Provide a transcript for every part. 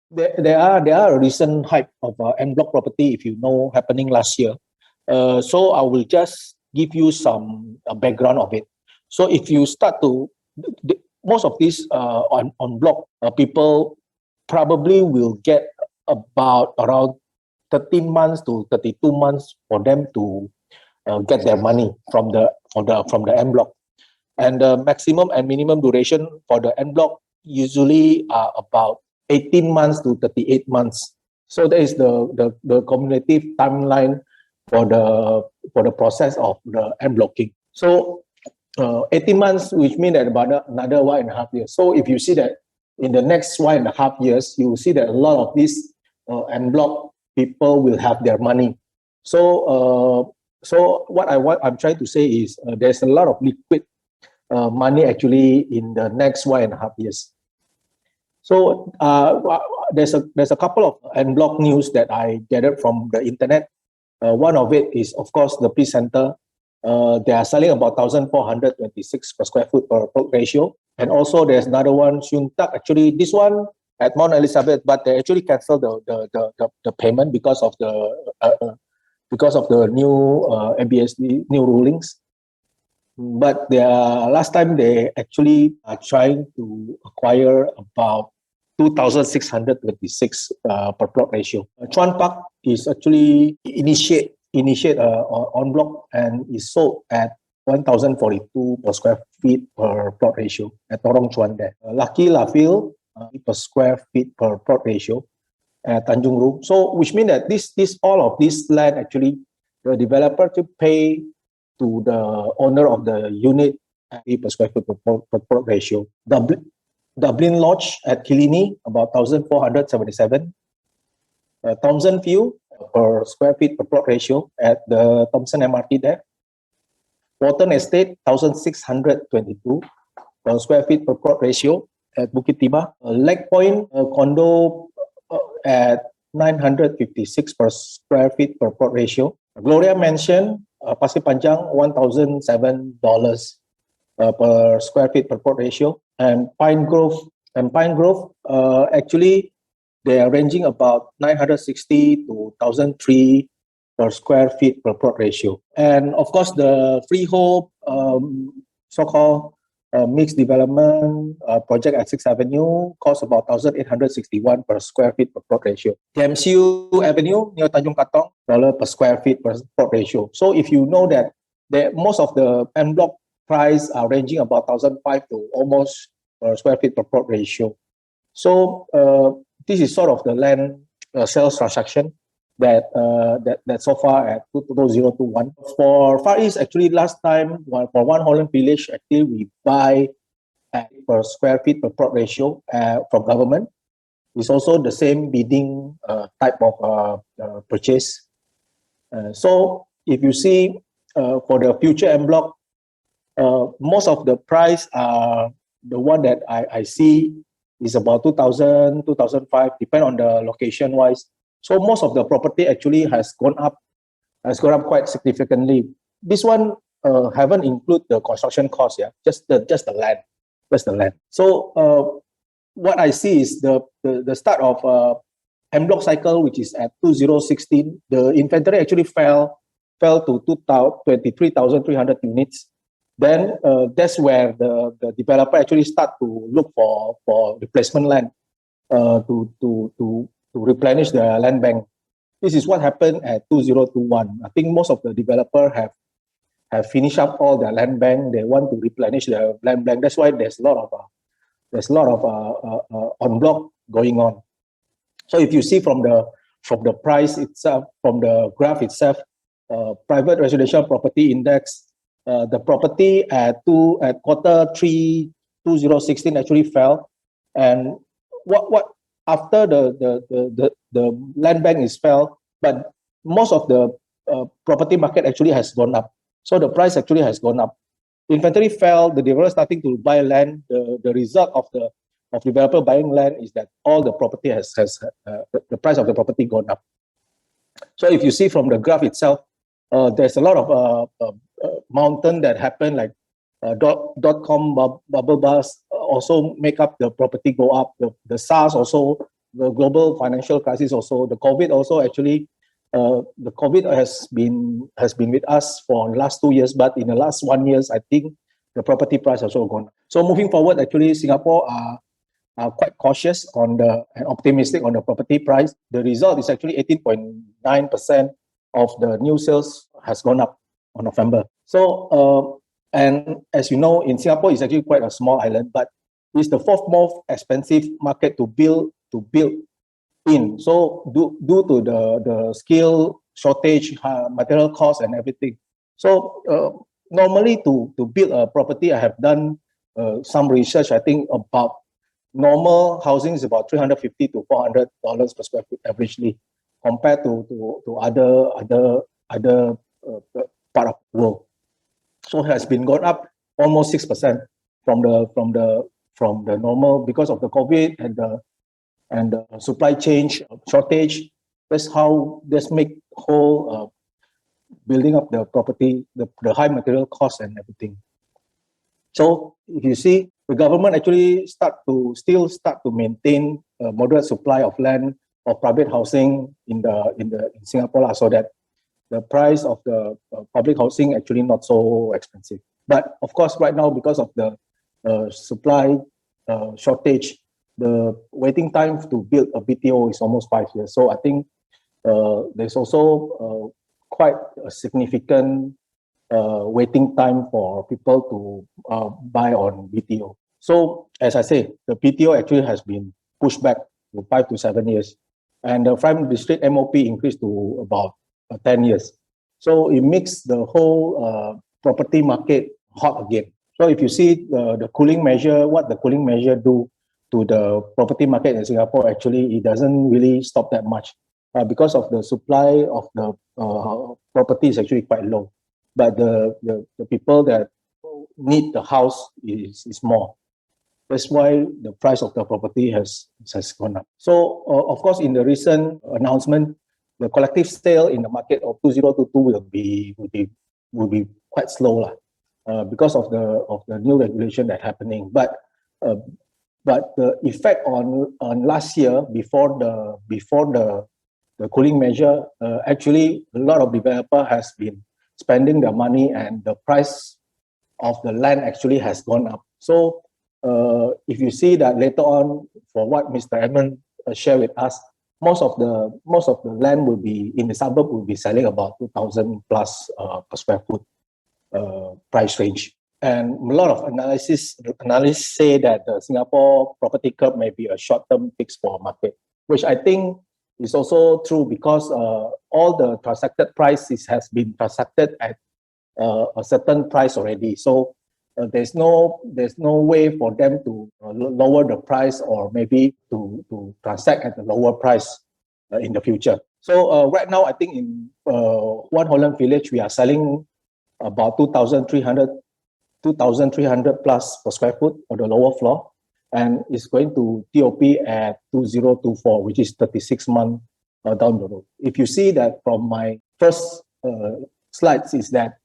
There are a recent hype of Enbloc property, if you know, happening last year. So I will just give you some background of it. So if you start to most of these on block people probably will get about around 13 months to 32 months for them to get their money from the en bloc. And the maximum and minimum duration for the en bloc usually are about 18 months to 38 months. So that is the cumulative timeline for the process of the en blocking. So 18 months, which means that about another 1.5 years. So if you see that in the next 1.5 years, you will see that a lot of these en bloc people will have their money. So what I'm trying to say is there's a lot of liquid money actually in the next 1.5 years. So there's a couple of en bloc news that I gathered from the internet. One of it is, of course, the Peace Center. They are selling about 1,426 per square foot per plot ratio. And also there's another one, Shun Tak. Actually, this one at Mount Elizabeth, but they actually canceled the payment because of the new MBSD new rulings. But last time they actually are trying to acquire about 2,626 per plot ratio. Chuan Park is actually initiate en bloc and is sold at 1,042 per square feet per plot ratio at Torong Chuan there. Lucky Lafield per square feet per plot ratio at Tanjung Ru. So which means that all of this land actually the developer to pay to the owner of the unit per square foot per plot ratio. Dublin Lodge at Killiney, about 1,477. Townsend View per square feet per plot ratio at the Thomson MRT there. Waterton Estate, 1,622 per square feet per plot ratio at Bukit Timah. Lake Point condo at 956 per square feet per plot ratio. Gloria Mansion, Pasir Panjang, $1,007 per square feet per plot ratio. And Pine Grove, actually they are ranging about 960 to 1,003 per square feet per plot ratio. And of course, the freehold so-called mixed development project at 6th Avenue costs about 1,861 per square feet per plot ratio. TMCU Avenue near Tanjung Katong, $1 per square feet per plot ratio. So if you know that most of the en bloc price are ranging about 1,500 to almost per square feet per plot ratio. So this is sort of the land sales transaction that so far at 2021. For Far East, actually last time for One Holland Village, actually we buy at per square feet per plot ratio from government. It's also the same bidding type of purchase. So if you see for the future en bloc, most of the price are the one that I see is about 2,000, 2,005, depend on the location wise. So most of the property actually has gone up quite significantly. This one haven't include the construction cost, just the land. So what I see is the start of en bloc cycle, which is at 2016. The inventory actually fell to 23,300 units. Then that's where the developer actually start to look for replacement land to replenish the land bank. This is what happened at 2021. I think most of the developer have finished up all their land bank. They want to replenish their land bank. That's why there's a lot of en bloc going on. So if you see from the price itself, from the graph itself, private residential property index. The property at Q3 2016 actually fell, and what after the land bank is fell, but most of the property market actually has gone up. So the price actually has gone up. Inventory fell. The developer starting to buy land. The result of developer buying land is that all the property has the price of the property gone up. So if you see from the graph itself, there's a lot of mountain that happened, like dot-com bubble bust also make up the property go up. The SARS also the global financial crisis also, the COVID also actually, the COVID has been with us for the last 2 years, but in the last 1 year, I think the property price also gone. So moving forward, actually, Singapore are quite cautious on and optimistic on the property price. The result is actually 18.9% of the new sales has gone up on November. So, and as you know, in Singapore, it's actually quite a small island, but it's the fourth most expensive market to build in. So due to the skill shortage, material costs and everything. So normally to build a property, I have done some research. I think about normal housing is about $350 to $400 per square foot averagely, compared to other part of the world. So it has been gone up almost 6% from the normal because of the COVID and the supply chain shortage. That's how this make whole building up the property, the high material cost and everything. So if you see, the government actually still start to maintain a moderate supply of land or private housing in Singapore, so that the price of the public housing actually not so expensive. But of course, right now, because of the supply shortage, the waiting time to build a BTO is almost 5 years. So I think there's also quite a significant waiting time for people to buy on BTO. So as I say, the BTO actually has been pushed back to 5 to 7 years, and the prime district MOP increased to about 10 years. So it makes the whole property market hot again. So if you see the cooling measure, what the cooling measure do to the property market in Singapore, actually it doesn't really stop that much because of the supply of the property is actually quite low. But the people that need the house is more. That's why the price of the property has gone up. So of course, in the recent announcement, the collective sale in the market of 2022 will be quite slow because of the new regulation that's happening. But the effect on last year before the cooling measure, actually a lot of developer has been spending their money, and the price of the land actually has gone up. So if you see that later on, for what Mr. Edmund shared with us, most of the land will be in the suburb will be selling about 2,000 plus per square foot price range. And a lot of analysts say that the Singapore property curve may be a short-term fix for market, which I think is also true because all the transacted prices has been transacted at a certain price already. So there's no way for them to lower the price or maybe to transact at a lower price in the future. So right now, I think in One Holland Village, we are selling about 2,300 plus per square foot on the lower floor, and it's going to TOP at 2024, which is 36 months down the road. If you see that from my first slides, is that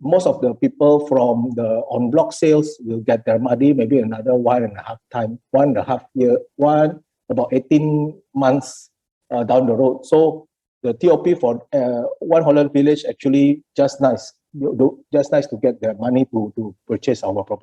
most of the people from the Enbloc sales will get their money maybe another 1.5 year, about 18 months down the road. So the TOP for One Holland Village actually just nice to get their money to purchase our property.